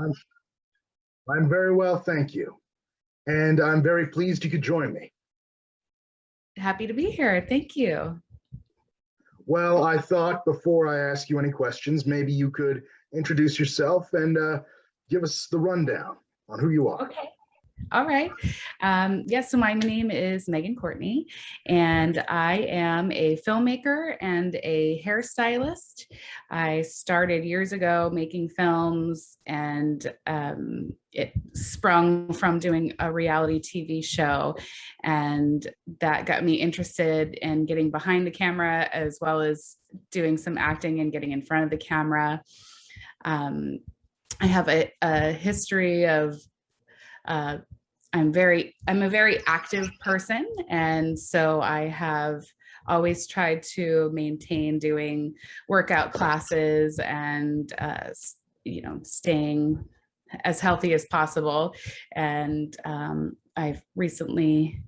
I'm, I'm very well, thank you. And I'm very pleased you could join me. Happy to be here. Thank you. Well, I thought before I ask you any questions, maybe you could introduce yourself and give us the rundown on who you are. Okay. All right. Yes, so my name is Meghan Courtney, and I am a filmmaker and a hairstylist. I started years ago making films, and it sprung from doing a reality TV show. And that got me interested in getting behind the camera, as well as doing some acting and getting in front of the camera. I have a history of I'm a very active person. And so I have always tried to maintain doing workout classes and, staying as healthy as possible. And I've recently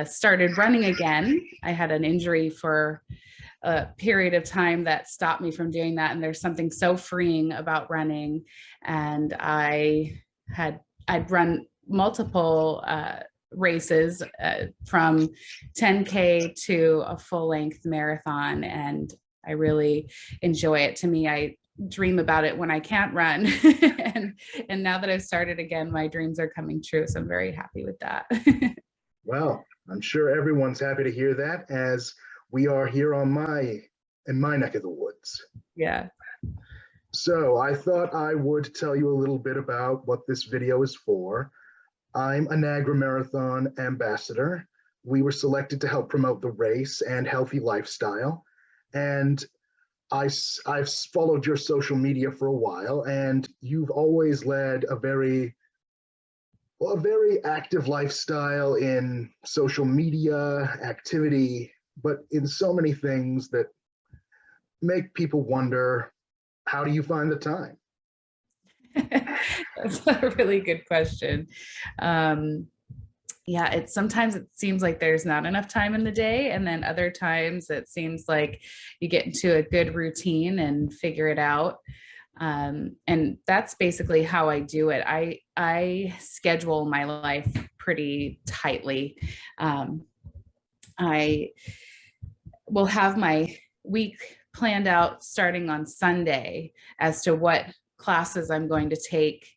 started running again. I had an injury for a period of time that stopped me from doing that. And there's something so freeing about running. And I'd run multiple races from 10K to a full-length marathon, and I really enjoy it. To me, I dream about it when I can't run. and now that I've started again, my dreams are coming true, so I'm very happy with that. Well, I'm sure everyone's happy to hear that, as we are here in my neck of the woods. Yeah. So I thought I would tell you a little bit about what this video is for. I'm a Niagara Marathon ambassador. We were selected to help promote the race and healthy lifestyle. And I've followed your social media for a while, and you've always led a very active lifestyle in social media activity, but in so many things that make people wonder, how do you find the time? That's a really good question. Yeah, sometimes it seems like there's not enough time in the day, and then other times it seems like you get into a good routine and figure it out. And that's basically how I do it. I schedule my life pretty tightly. I will have my week planned out starting on Sunday as to what classes I'm going to take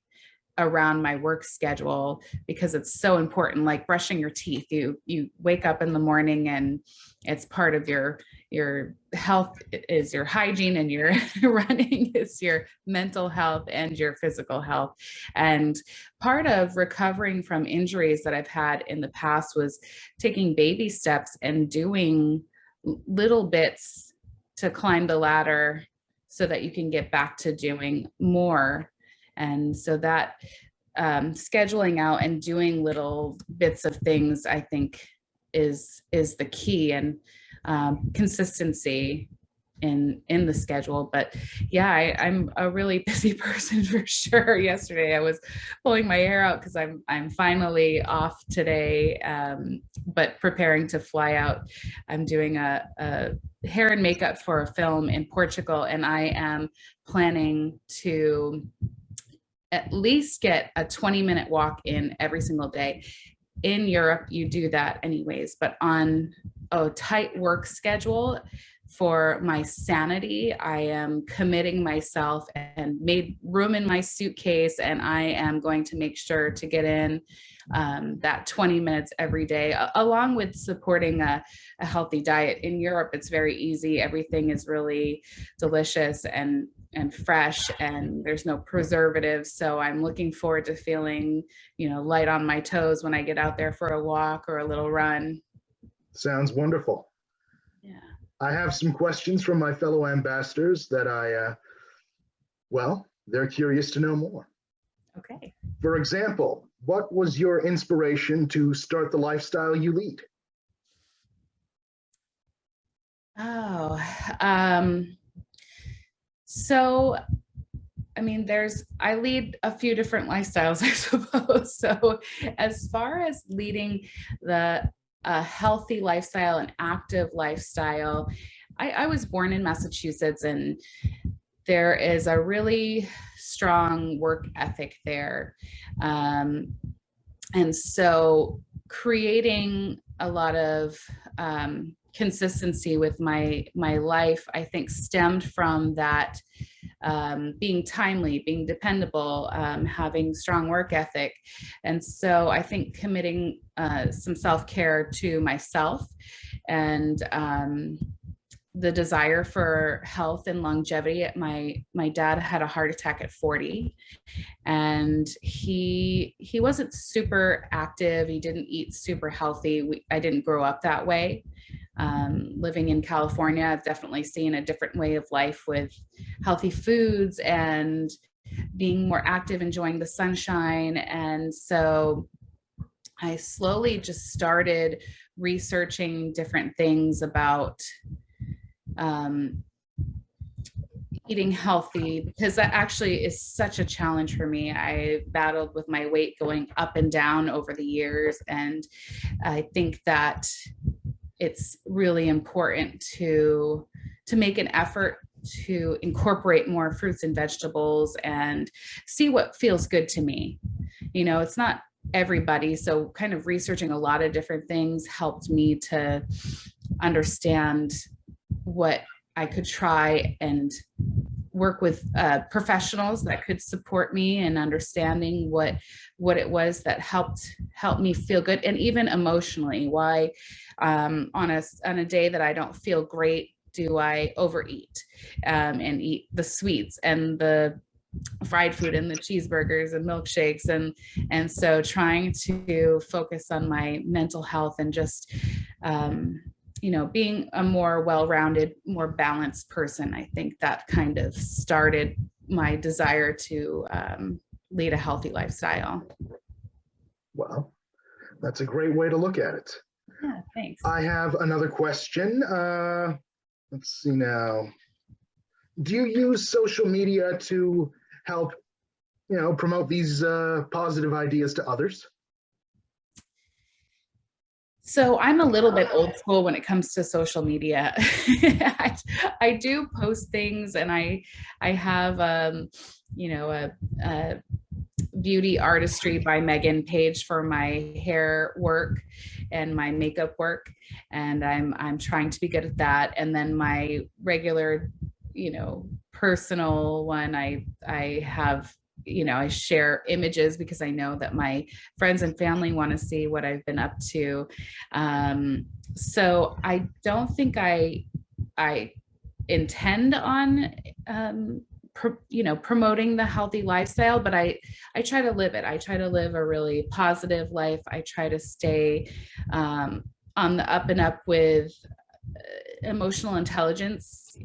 around my work schedule, because it's so important. Like brushing your teeth, you wake up in the morning and it's part of your health is your hygiene, and your running is your mental health and your physical health. And part of recovering from injuries that I've had in the past was taking baby steps and doing little bits to climb the ladder so that you can get back to doing more. And so that scheduling out and doing little bits of things, I think, is the key, and consistency in the schedule. But yeah, I'm a really busy person for sure. Yesterday I was pulling my hair out because I'm finally off today, but preparing to fly out. I'm doing a hair and makeup for a film in Portugal, and I am planning to at least get a 20-minute walk in every single day. In Europe, you do that anyways, but on a tight work schedule, for my sanity, I am committing myself and made room in my suitcase, and I am going to make sure to get in that 20 minutes every day, along with supporting a healthy diet. In Europe, it's very easy. Everything is really delicious and fresh, and there's no preservatives. So I'm looking forward to feeling, light on my toes when I get out there for a walk or a little run. Sounds wonderful. Yeah. I have some questions from my fellow ambassadors that they're curious to know more. Okay. For example, what was your inspiration to start the lifestyle you lead? So, I lead a few different lifestyles, I suppose. So as far as leading a healthy lifestyle, an active lifestyle, I was born in Massachusetts, and there is a really strong work ethic there. Um, and so creating a lot of consistency with my life, I think, stemmed from that, being timely, being dependable, having strong work ethic. And so I think committing some self-care to myself and the desire for health and longevity. My dad had a heart attack at 40, and he wasn't super active. He didn't eat super healthy. I didn't grow up that way. Living in California, I've definitely seen a different way of life with healthy foods and being more active, enjoying the sunshine. And so I slowly just started researching different things about um, eating healthy, because that actually is such a challenge for me. I battled with my weight going up and down over the years, and I think that it's really important to make an effort to incorporate more fruits and vegetables and see what feels good to me. You know, it's not everybody, so kind of researching a lot of different things helped me to understand what I could try and work with professionals that could support me in understanding what it was that helped me feel good, and even emotionally. Why on a day that I don't feel great, do I overeat and eat the sweets and the fried food and the cheeseburgers and milkshakes, and so trying to focus on my mental health and just being a more well-rounded, more balanced person. I think that kind of started my desire to lead a healthy lifestyle. Well, that's a great way to look at it. Yeah, thanks. I have another question. Let's see now. Do you use social media to help, promote these positive ideas to others? So I'm a little bit old school when it comes to social media. I do post things, and I have a beauty artistry by Meghan page for my hair work and my makeup work, and I'm trying to be good at that. And then my regular, personal one, I have, I share images because I know that my friends and family want to see what I've been up to. So I don't think I intend on promoting the healthy lifestyle, but I try to live it. I try to live a really positive life. I try to stay on the up and up with emotional intelligence,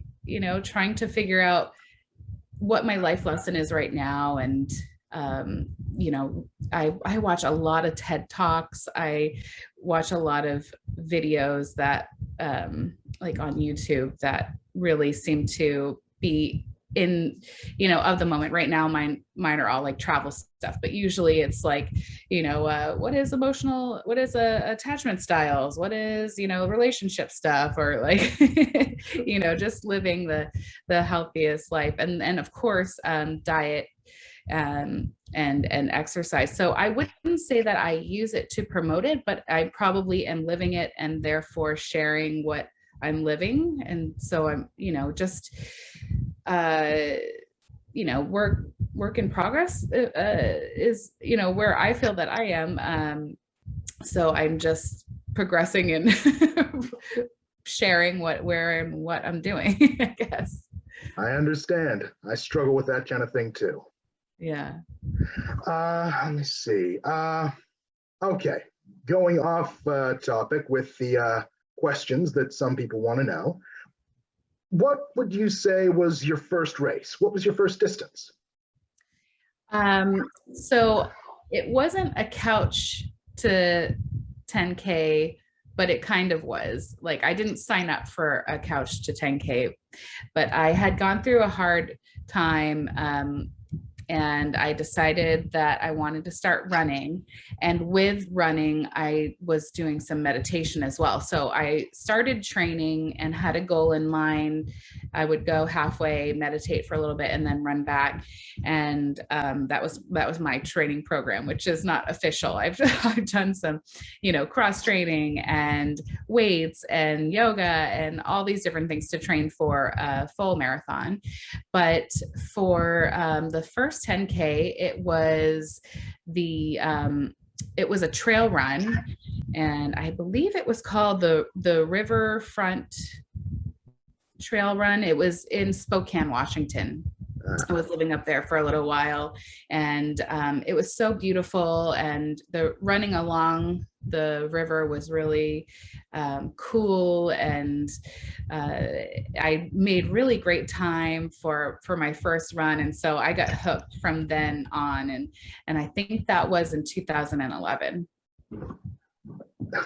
trying to figure out what my life lesson is right now. And I watch a lot of TED Talks. I watch a lot of videos that like on YouTube that really seem to be in, of the moment right now. Mine are all like travel stuff, but usually it's like, what is attachment styles, what is, relationship stuff, or like, just living the healthiest life. And of course, diet and exercise. So I wouldn't say that I use it to promote it, but I probably am living it and therefore sharing what I'm living. And so I'm, just work in progress is, where I feel that I am. So I'm just progressing and sharing where and what I'm doing, I guess. I understand. I struggle with that kind of thing too. Yeah. Let me see. Okay, going off topic with the questions that some people want to know. What would you say was your first race? What was your first distance? So it wasn't a couch to 10K, but it kind of was. Like, I didn't sign up for a couch to 10K, but I had gone through a hard time and I decided that I wanted to start running. And with running, I was doing some meditation as well. So I started training and had a goal in mind. I would go halfway, meditate for a little bit, and then run back. And that was my training program, which is not official. I've done some, cross training and weights and yoga and all these different things to train for a full marathon. But for the first 10K, it was a trail run, and I believe it was called the Riverfront Trail Run. It was in Spokane, Washington. I was living up there for a little while, and it was so beautiful, and the running along the river was really cool, and I made really great time for my first run, and so I got hooked from then on, and I think that was in 2011.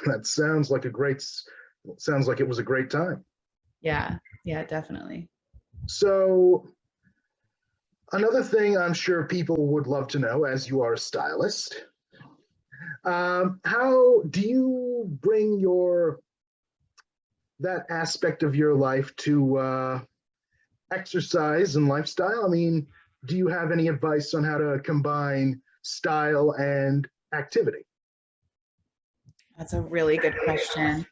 That sounds like it was a great time. Yeah, definitely. So another thing I'm sure people would love to know, as you are a stylist, how do you bring that aspect of your life to exercise and lifestyle? I mean, do you have any advice on how to combine style and activity? That's a really good question.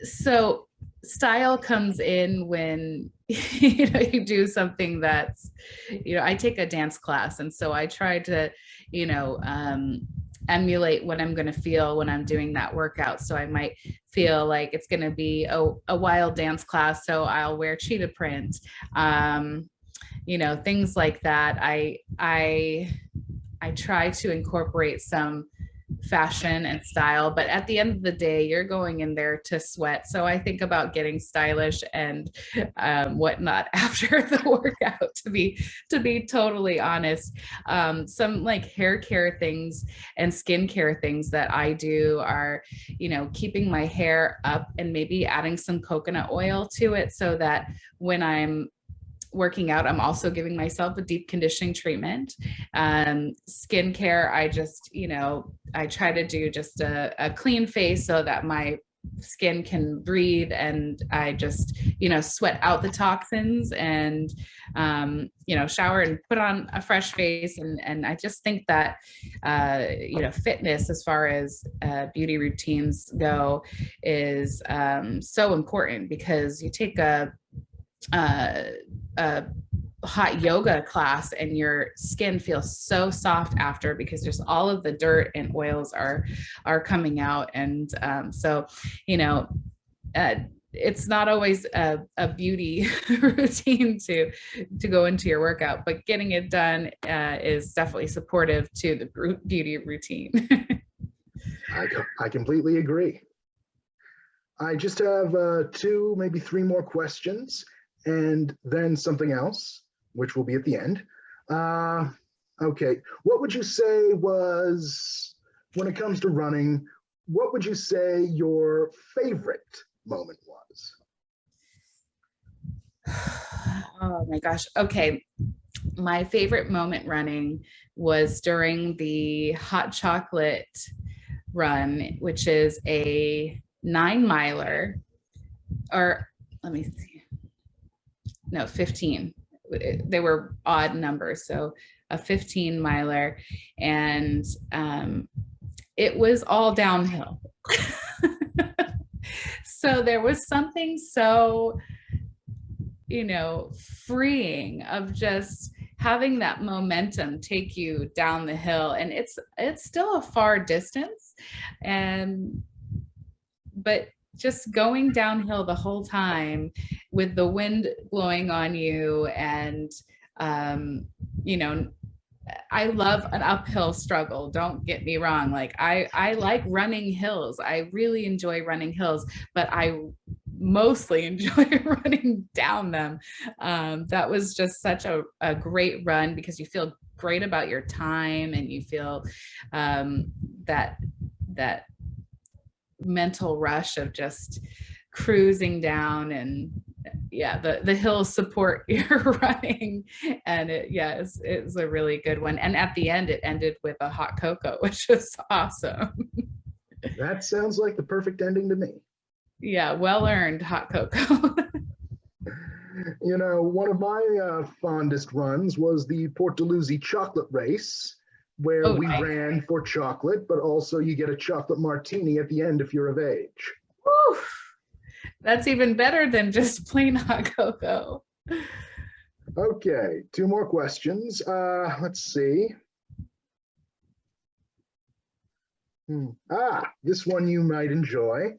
So style comes in when you do something that's, I take a dance class, and so I try to emulate what I'm going to feel when I'm doing that workout. So I might feel like it's going to be a wild dance class, so I'll wear cheetah print, things like that. I try to incorporate some fashion and style, but at the end of the day, you're going in there to sweat. So I think about getting stylish and whatnot after the workout, to be totally honest. Some like hair care things and skincare things that I do are, keeping my hair up and maybe adding some coconut oil to it, so that when I'm working out, I'm also giving myself a deep conditioning treatment. Skincare, I try to do just a clean face so that my skin can breathe, and I just, sweat out the toxins, and, shower and put on a fresh face. And I just think that, fitness, as far as beauty routines go, is so important, because you take a hot yoga class and your skin feels so soft after, because there's all of the dirt and oils are coming out. And so it's not always a beauty routine to go into your workout, but getting it done is definitely supportive to the beauty routine. I completely agree. I just have two, maybe three more questions, and then something else, which will be at the end. Okay, what would you say was, when it comes to running, what would you say your favorite moment was? Oh my gosh. Okay. My favorite moment running was during the hot chocolate run, which is a 9-miler, or let me see. No, 15. They were odd numbers. So a 15-miler, and it was all downhill. So there was something so, freeing of just having that momentum take you down the hill. And it's still a far distance, but just going downhill the whole time with the wind blowing on you, and I love an uphill struggle, don't get me wrong. Like I like running hills, I really enjoy running hills, but I mostly enjoy running down them. That was just such a great run, because you feel great about your time, and you feel that mental rush of just cruising down, and yeah, the hills support your running, and it's a really good one. And at the end, it ended with a hot cocoa, which was awesome. That sounds like the perfect ending to me. Yeah, well earned hot cocoa. You know, one of my fondest runs was the Port Dalhousie chocolate race, where Oh, we nice. ran for chocolate, but also you get a chocolate martini at the end if you're of age. Whew, that's even better than just plain hot cocoa. Okay, two more questions. Let's see. This one you might enjoy.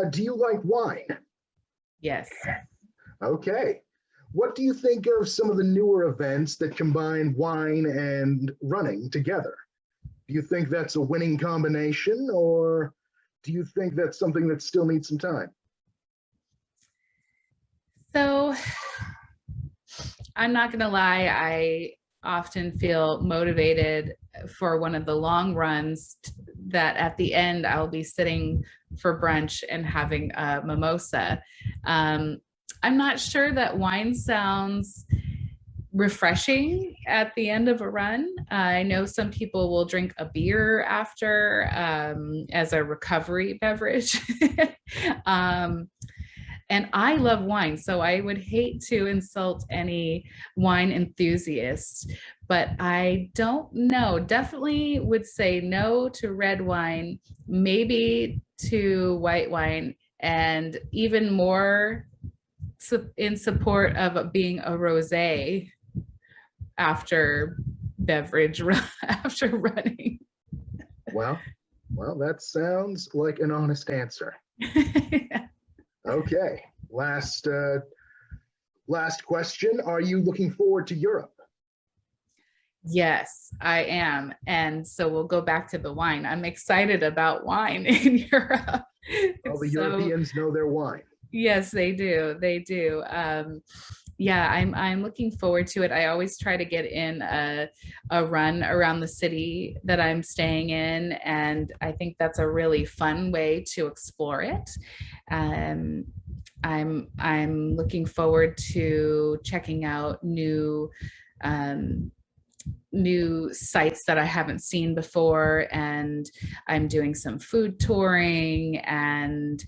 Do you like wine? Yes. Okay. What do you think of some of the newer events that combine wine and running together? Do you think that's a winning combination, or do you think that's something that still needs some time? So I'm not going to lie, I often feel motivated for one of the long runs that at the end I'll be sitting for brunch and having a mimosa. I'm not sure that wine sounds refreshing at the end of a run. I know some people will drink a beer after as a recovery beverage. um, and I love wine, so I would hate to insult any wine enthusiasts, but I don't know. Definitely would say no to red wine, maybe to white wine, and even more in support of being a rosé after beverage after running. Well, that sounds like an honest answer. Okay, last question. Are you looking forward to Europe? Yes, I am. And so we'll go back to the wine. I'm excited about wine in Europe. Well, the Europeans know their wine. Yes, they do. They do. Yeah, I'm looking forward to it. I always try to get in a run around the city that I'm staying in, and I think that's a really fun way to explore it. Um, I'm looking forward to checking out new sites that I haven't seen before, and I'm doing some food touring and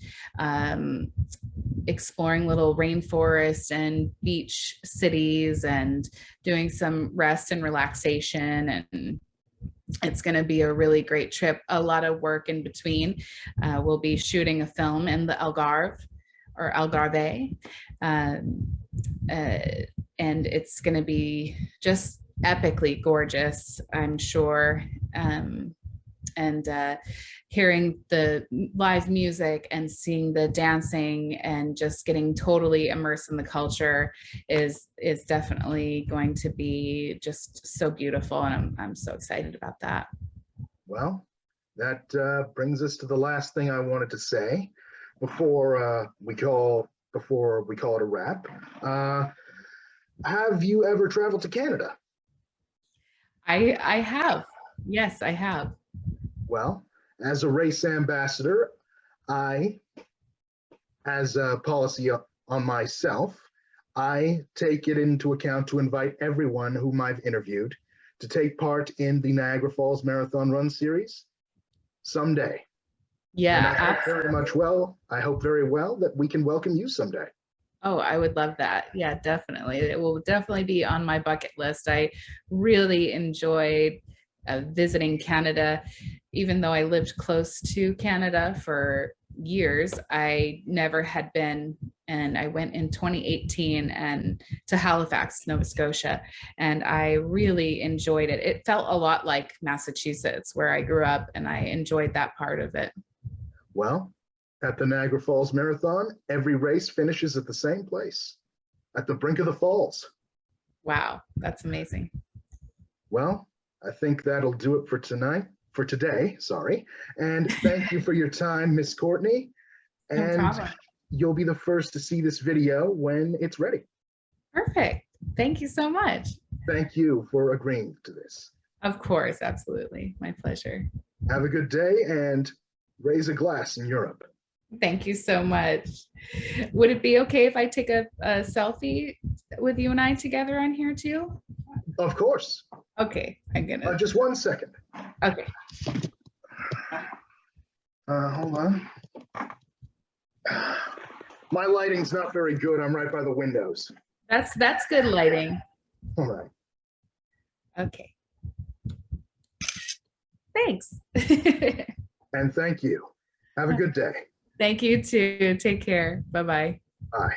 exploring little rainforests and beach cities and doing some rest and relaxation, and it's going to be a really great trip. A lot of work in between. We'll be shooting a film in the Algarve, and it's going to be just epically gorgeous, I'm sure. And hearing the live music and seeing the dancing and just getting totally immersed in the culture is definitely going to be just so beautiful, and I'm so excited about that. Well, that brings us to the last thing I wanted to say before we call it a wrap. Have you ever traveled to Canada? I have. Yes, I have. Well, as a race ambassador, as a policy on myself, I take it into account to invite everyone whom I've interviewed to take part in the Niagara Falls Marathon Run Series someday. And Yeah, I hope very well that we can welcome you someday. oh, I would love that. Yeah, definitely. It will definitely be on my bucket list. I really enjoyed visiting Canada. Even though I lived close to Canada for years, I never had been, and I went in 2018 and to Halifax, Nova Scotia, and I really enjoyed it. It felt a lot like Massachusetts, where I grew up, and I enjoyed that part of it. Well, at the Niagara Falls Marathon, every race finishes at the same place, at the brink of the falls. Wow, that's amazing. Well, I think that'll do it for today, sorry. And thank you for your time, Miss Courtney. No And problem. you'll be the first to see this video when it's ready. Perfect. Thank you so much. Thank you for agreeing to this. Of course, absolutely. My pleasure. Have a good day and raise a glass in Europe. Thank you so much. Would it be okay if I take a selfie with you and I together on here too? Of course. Okay, I'm gonna. Just 1 second. Okay. Hold on. My lighting's not very good. I'm right by the windows. That's good lighting. All right. Okay. Thanks. And thank you. Have a good day. Thank you too. Take care. Bye-bye. Bye.